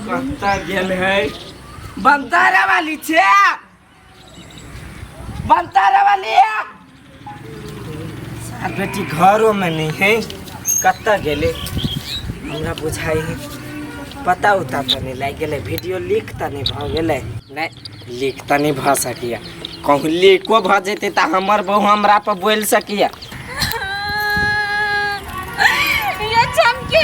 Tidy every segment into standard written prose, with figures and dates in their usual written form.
कत्ता गेल है बंतारा वाली छे बंतारा वाली साथ बेटी घरों में नहीं है कत्ता गेले हमरा बुझाई है पता उता तो नहीं लग गए वीडियो लीक तो नहीं भ गए नहीं लीक तो नहीं भ सकिया कहूँ लीको भ जेते तो हमर बहू हमरा पर बोल सकिया ये चमके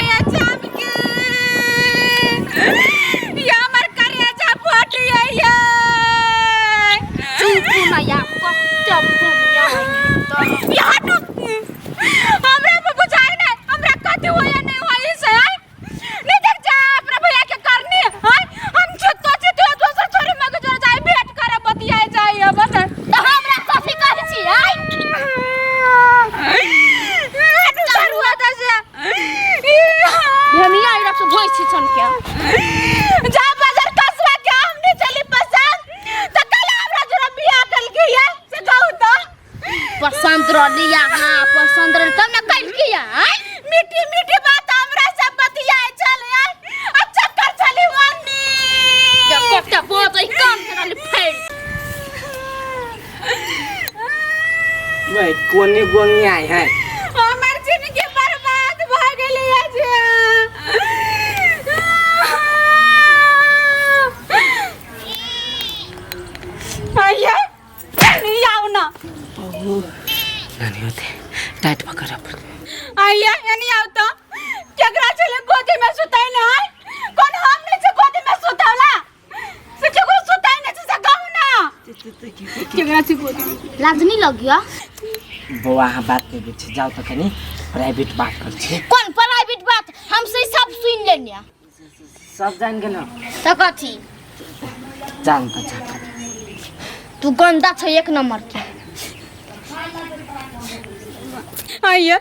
ये हमर करेजा फट ये चुप ना या चुप या ये हटो हमरा पे बुझाई नहीं हमरा कथि होया नहीं होई से नहीं देख जा अपना भैया के करनी है हम छतो छतो दोसर छोरी मग जोर जाई भेंट करे बतियाए जाई अब न तो हमरा कथि कहै छी चारू आता से भमिया इरा से भोई छी छन के जा बाजार कसवा के हमने चली पसंद तो कल हमरा जोरा बियाह कल के है से कहू तो पसंद रलिया हां पसंद रल तब न कल के है मीठी मीठी बात हमरा से बतियाए चले अच्छा कर चली वानी जब कोफ्ता बहुत ही काम करले फेल वही कोने गोंगी आए हैं हमर जिंदगी बर्बाद भ गेली आज आया नहीं आओ ना नहीं होते टाइट पकड़ आया नहीं आओ तो केकरा चले गोदी में सुताई ना कौन हमने से गोदी में सुतावला से केकरो सुताई ना से कहू ना केकरा से गोदी में लाज नहीं लगिया बउआ बात नहीं बेचे जाओ तो कनी प्राइवेट बात कर छे कौन प्राइवेट बात हमसे सब सुन लेनिया सब जान गेल त कथि जान पछा तू गंदा छ एक नंबर के आया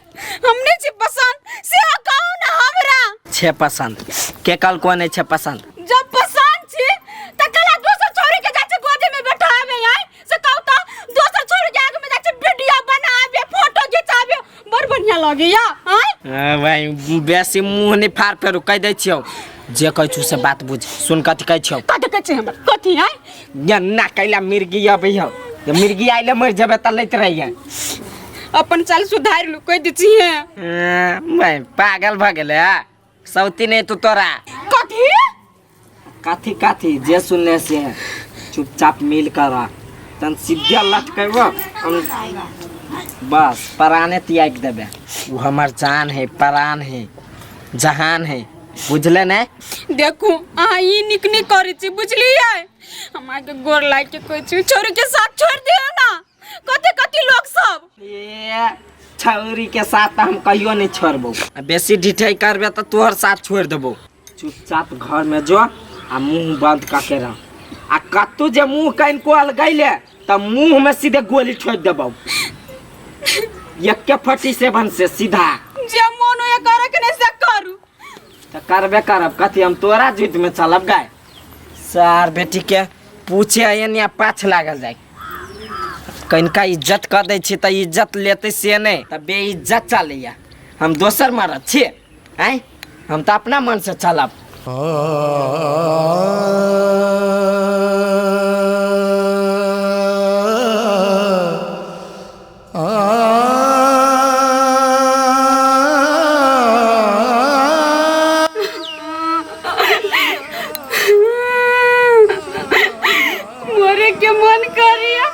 हमने से पसंद से कहू ना हमरा छे पसंद के कल कोने छे पसंद जब पसंद छी त कला दोसर छोरी के जाचे गोदी में बैठावे आय से कहू तो दोसर छोरी के आगे में जाचे वीडियो बनावे फोटो खिचावे बड़ बढ़िया लगैया आय भाई बेसी मुंह नहीं फाड़ फेरू कह दै छियो जे कह छु से बात बुझ सुन कथि कह छियो कथि कह छै हमर कथि आय या ना कैला मिर्गी अबै हो ये मिर्गी आइले मर जबे त लैत रहिए अपन चाल सुधार लु कह दै छी भाई पागल भ गेले सौती नहीं तू तोरा कथि कथि कथि जे सुनने से चुपचाप मिल कर तन सीधा लटकेबो बस प्राणे त्याग देबे वो हमर जान है प्राण है जहान है बुझले ने देखू आ ई निक नहीं करे छी बुझलिए हमरा के गोर लाग के कहै छी छोरी के साथ छोड़ दियो ना कते कते लोग सब ये छौरी के साथ हम कहियो नहीं छोड़बो बेसी ढिठाई करबे त तोहर साथ छोड़ देबो चुपचाप घर में जो आ मुंह बंद करके रह आ कत्तू जे मुंह कइन कोल गइले त मुंह में सीधे गोली ठोक देबो एक के फटी से बन से सीधा जे मोनो ये करे के नहीं से करू त करबे करब कथि हम तोरा जुट में चलब गाय सार बेटी के पूछे एनिया पाछ लागल जाय कनिका इज्जत कर दै छी त इज्जत लेते से नहीं त बेइज्जत चलैया हम दोसर मरद छी हैं हम त अपना मन से चलब मोरे के मन करिया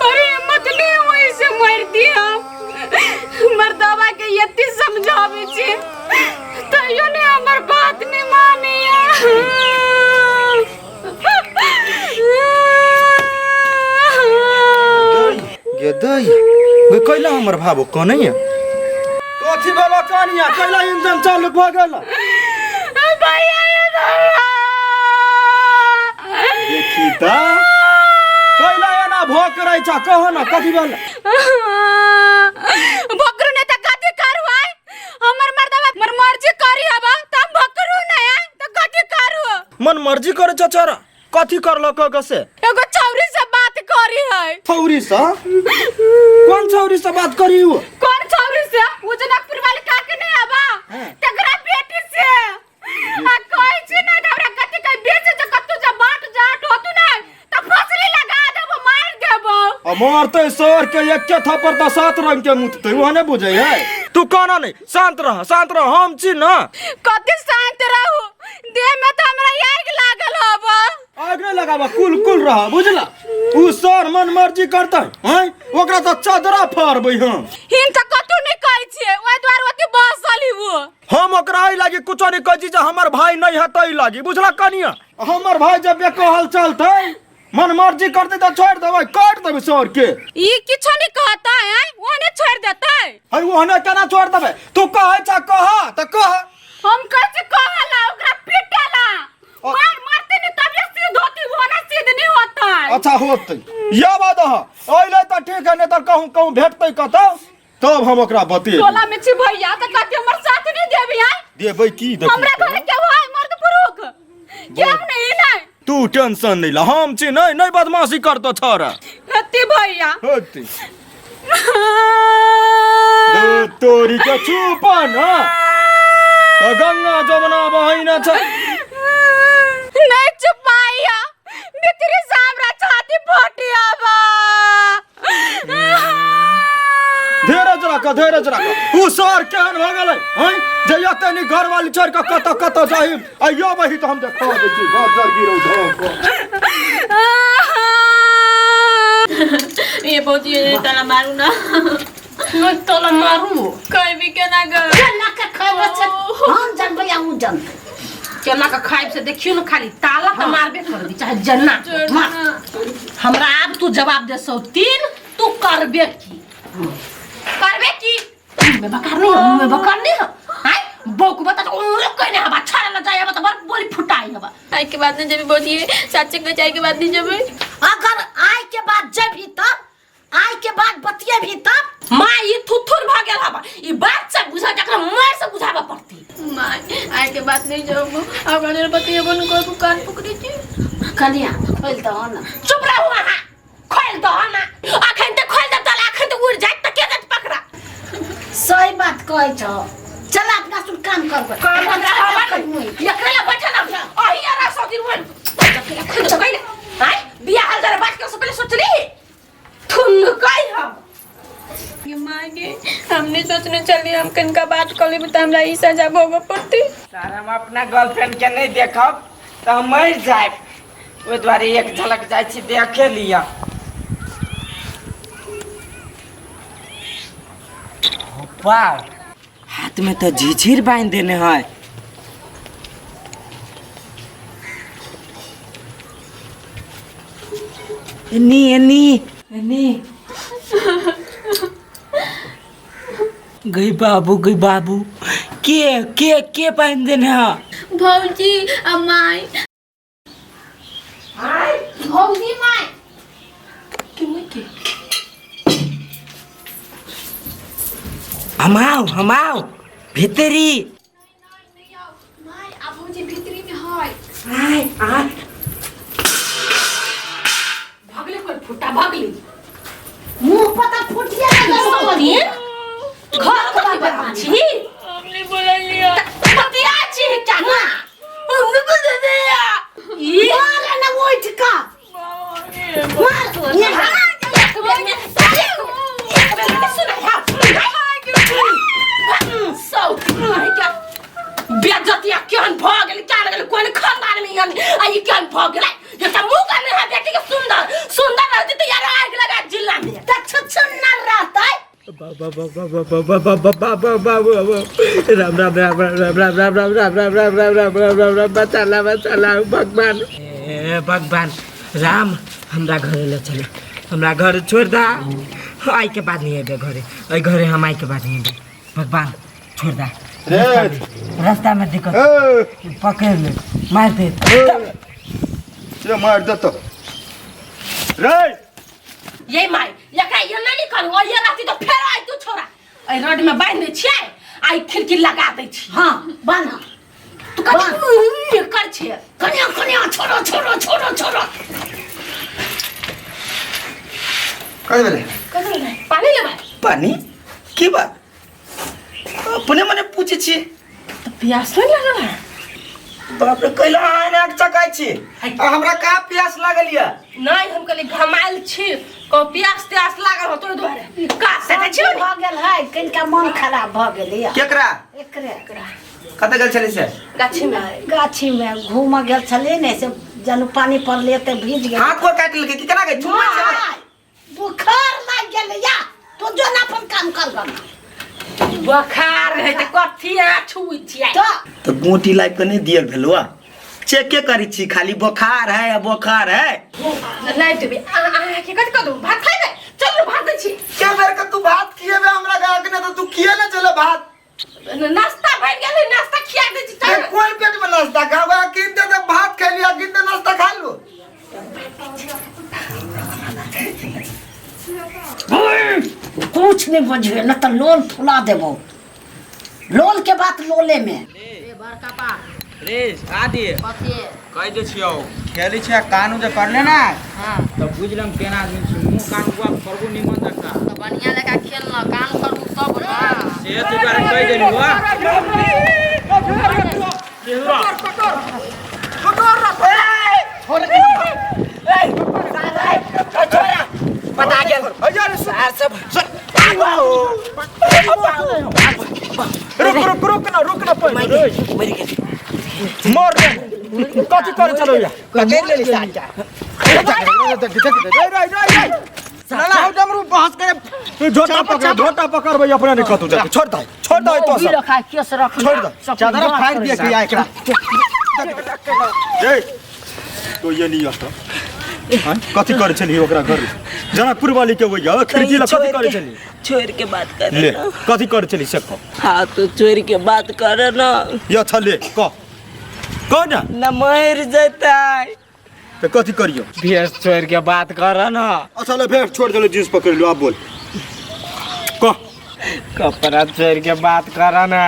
पर हिम्मत नहीं हुई से मर दिया मर्दावा के यति समझावे छी तइयो ने हमर बात नहीं मानिया गे दई गे कैला हमर भाबो कन्हैया कथि भेला कन्हैया कैला इंजन चालू भ गेल भैया देखी त कैला एना भोकरै छ कहो न कथि भेल भोकरू ने त कथि करवाय हमर मर्दावा मर मर्जी करी हबा त हम भोकरू नै त कथि करू मन मर्जी करे छ छोरा कथि करलो कसे एगो छौरी से बात करी है छौरी से कौन छौरी से बात करी हो कौन छौरी से वो जनकपुर वाली काके नहीं हबा तकरा बेटी से आ कोई छी ना हमरा मारते सर के एक के थप्पड़ तो 7 रंग के मुतते वो नहीं बुझे है। तू कहना नहीं, शांत रह हम छी ना। कति शांत रहू, देह में तो हमरा आग लागल हबा। आग नहीं लगाबा, कुल रहा बुझला। उ सर मन मर्जी करता है ओकरा तो चादरा फाड़बै हम। हिन त कतु नहीं कहै छियै, ओइ द्वार ओति बसली वो। हम ओकरा ई लागी कुछो नहीं कहै छी जे हमर भाई नहीं हतै लागी बुझला कनिया। हमर भाई जब बेकहल चलतै मन मर्जी करते तो छोड़ देबै, काट देबै सर के। ई किछो नहीं कहता है, ओने छोड़ देतै। हई ओहने केना छोड़ देबै? तू कहै छ कह। हम कैसे कहला ओकरा पिटला। मारते नहीं तब ये सीध होती, वो ना सीध नहीं होता। अच्छा होतै या बात है। ओइले त ठीक है, नहीं तो कहूं भेटतै कतौ तब हम ओकरा बतियै। टोला में छी भैया त कते हमर साथ नहीं देबी है। देबै की देखै हमरा घर के भाई मर्द पुरुष केम नहीं। तू टेंशन नहीं ला, हम छी नहीं बदमाशी करतो छोरा। हत्ती भैया हत्ती दे तोरी के चुपन हां। गंगा जमुना बहिना छ नहीं चुपाइया, मित्री सामरा छाती फटिया बा। धीरज रख। उ सर केहन भ गेलै हैं जे यतनी घर वाली छोड़ के कत जाहि। आइयो बही तो हम देखा दै छी घर जर गिरौ धो। ये बहुत ये ताला मारू ना। मैं तोला मारू कोई भी के ना कर। केला के खाइबे से हम जानबै हम जानबै। केला के खाइब से देखियो ना खाली ताला त मारबे कर दी चाहे जन्ना मार। हमरा अब तू जवाब दे सौ 3 तू करबे की मैं बकार नहीं हाय बोकु बता उरे कने हबा छाड़ला जाय बता बर बोली फुटाई हबा। आई के बाद ने जब बहुत ये चाचे के चाय के बाद नहीं जब अगर आय के बाद जब बतिये भी तब मां ई थुथुर भ गेल हबा। ई बात से बुझा जकरा मार से बुझाबा पड़ती। मां आई के बाद नहीं जब अब अगर बतिए बन को कान पकड़ी थी कनिया खोल दो ना। चुप रहो वहां, खोल दो ना। अखन त खोल दे तला, अखन त उड़ जाय त के गत पकड़ा। सही बात कहै छ। चल अपना सुन काम कर एकला बैठा ना अही रा सौ दिन बोल खुद छ गइले हाय बिया हाल जरा बात के से पहले सोचली थुन कई हम ये मांगे हमने सोचने चली हम कन का बात कर लेब त हमरा ई सजा भोग पड़ती। सर हम अपना गर्लफ्रेंड के नहीं देखब तो हम मर जाए। ओइ द्वारे एक झलक जाय छी देखे लिया। वाह, हाथ में तो झिझिर बांध देने है। एनी गई बाबू के बांध देने है? भौजी अमाई हाय भौजी माय हम आओ भीतरी। माई अब भौजी भीतरी में है। आय भागले कोई फुटा भागली मुंह पता फुटिया ना दिन घर को बदमाशी हमने बोला लिया पतिया छी क्या ना हमने बोल दिया ये वाला ना वो इटका मार ये बेइज्जतिया केहन भ गेल क्या लगल कोन खानदान में आई केहन भ गेल ये त मुंह का नहीं है बेटी के सुंदर रहती तो यार आग लगा जिला में त छुछुन्ना रहता है। राम बचाला भगवान राम हमरा घरे ले चले। हमरा घर छोड़ दा, आई के बाद नहीं आबे घरे। घरे हम आई के बाद नहीं आबे। भगवान छोड़ दा। रास्ता में दिक्कत पकड़ ले मार दे। ये मार दे तो रे ये माई यका ये नहीं करू ये राती तो फेर आई तू छोरा ए रोड में बांध दे छिए आई खिड़की लगा दे छी। हां बांध तू कर छे कन्या छोड़ो कह देले पानी लेबा पानी की बात अपने मने पूछे छी तो प्यास नहीं लगल है बाप रे कैला आने के चकाई छी आ हमरा का प्यास लागल या नहीं हम कहले घमाइल छी को प्यास त्यास लागल हो तोरे द्वारे का से छी भ गेल है कनिका मन खराब भ गेल या केकरा एकरे कतऽ गेल छली से गाछी में घूम गेल छले ने से जनु पानी पड़ले त भीज गेल हाथ को काट लेके की केना गई छुमा से बुखार लग गेल या तो जो ना अपन काम कर गन बुखार है त कथी आ छुई छियै तो गोटी लाइक के नहीं दियल भेलुआ चेक के करी छी खाली बुखार है लाइट देबे आ के कत कदू भात खाइबे चल भात दै छी क्या बेर का तू भात खिएबे हमरा गा के ना तू खिए ना चले भात नाश्ता बन गेल नाश्ता खिया दे छी ए कोई पेट में नाश्ता खावा किन दे भात खा लिया किन दे नाश्ता खा लो कुछ नहीं बुझे न तो लोल फुला देबो लोल के बात लोले में रे आदि कथी कह दे छियो खेली छै कानू जे करले ना हां तो बुझलम केना आदमी छै मुंह कान बुआ करबो निमन जका तो बढ़िया लगा खेल न कान करबू तब ना से तू बारे कह देली हुआ पता गेल हजार सार सब रुक ना पहले मर रे कथि करे चलो या पकड़ लेली साजा साला डमरू बहस करे झोटा पकड़बे अपने नहीं कतु दे छोड़ दे तो भी रखा केस रख छोड़ दे चादर फाड़ दिया कि आए एकरा ए तो ये नहीं आता हां कथि करे छली ओकरा घर जनकपुर वाली के वही खिड़की ला कथि करे छली छोड़ के बात कर ले कथि करे छली से को हां तो छोड़ के बात कर ना या छले को ना न मर जताई तो कथि करियो भेस छोड़ के बात कर ना अच्छा ले भेस छोड़ देले जींस पकड़ लो आप बोल को कपड़ा छोड़ के बात कर ना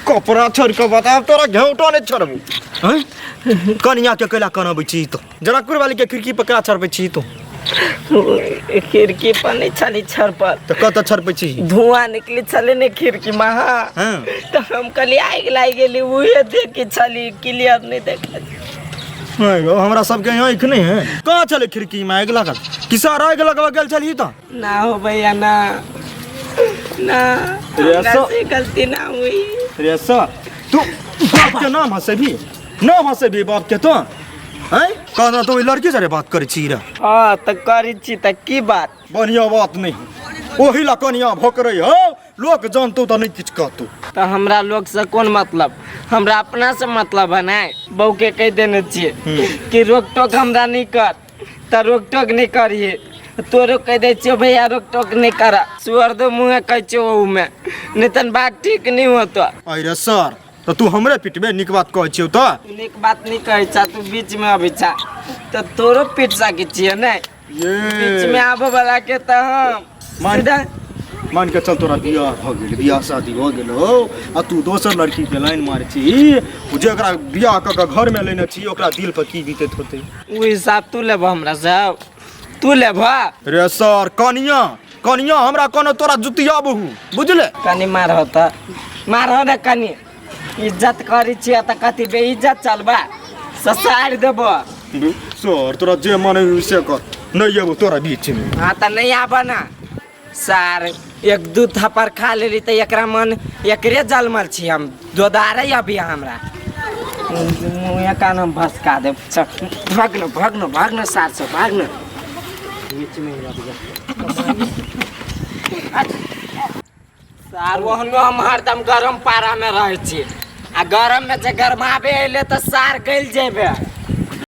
कपड़ा छोड़ के बता तोरा घेउटो नहीं छोड़बू हैं कनिया के कैला करबै छी तो जनकपुर वाली के खिड़की पकड़ा छड़बै छी तो खिड़की पर नहीं छली छर पर तो कत छड़बै छी धुआं निकली छले ने खिड़की में हां तो हम कहली आग लाग गेली उहे देखी छली क्लियर नहीं देखा हां हमरा सब के आंख नहीं है कहां चले खिड़की में आग लागल किसा आग लगवा गेल छली तो ना हो भैया ना ऐसा से गलती ना हुई रे सा तू बाप के नाम हसे भी बाप के तो हैं कहना तो लड़की से बात करे छी रे हां त करी छी त की बात बढ़िया बात नहीं ओही ला कनिया भोकरे हो लोग जानतो तो नहीं किछ कहतो तो हमरा लोग से कौन मतलब हमरा अपना से मतलब है ना बहू के कह देने छिए कि रोक टोक हमरा नहीं कर त रोक टोक नहीं करिए तोरो कह दे छियो भैया रोक टोक नहीं करा सुअर दो मुंह कह छियो में नितन बात ठीक नहीं होतो अरे सर तो तू हमरे पिटबे निक बात कह छियो तो निक बात नहीं कह छा तू बीच में अभी छा तो तोरो पिट सके छिए ना ये बीच में आबे वाला के त हम मान के चल तोरा बियाह शादी हो गेल हो आ तू दोसर लड़की के लाइन मारे छी जेकरा बियाह क के घर में लेने छी ओकरा दिल पर की बीतत होते उ हिसाब तू लेब हमरा सब तू लेब रे सर कनिया हमरा कोनो तोरा जुतिया बहु बुझले कनी मार हो ना कनी इज्जत करी छिए त कथी बेइज्जत चलबा ससार देबो सर तोरा जे माने से कर नहीं आबो तोरा बीच में हां त नहीं आबा ना सार एक दू थप्पड़ खा लेली त एकरा मन एकरे जलमल छी हम दोदारे अभी हमरा मुंह कान हम भसका दे भागनो सार से भागनो बीच में सार वहनो हम हरदम गरम पारा में रहे छी आ गरम में जे गरमाबे अइले त सार गइल जेबे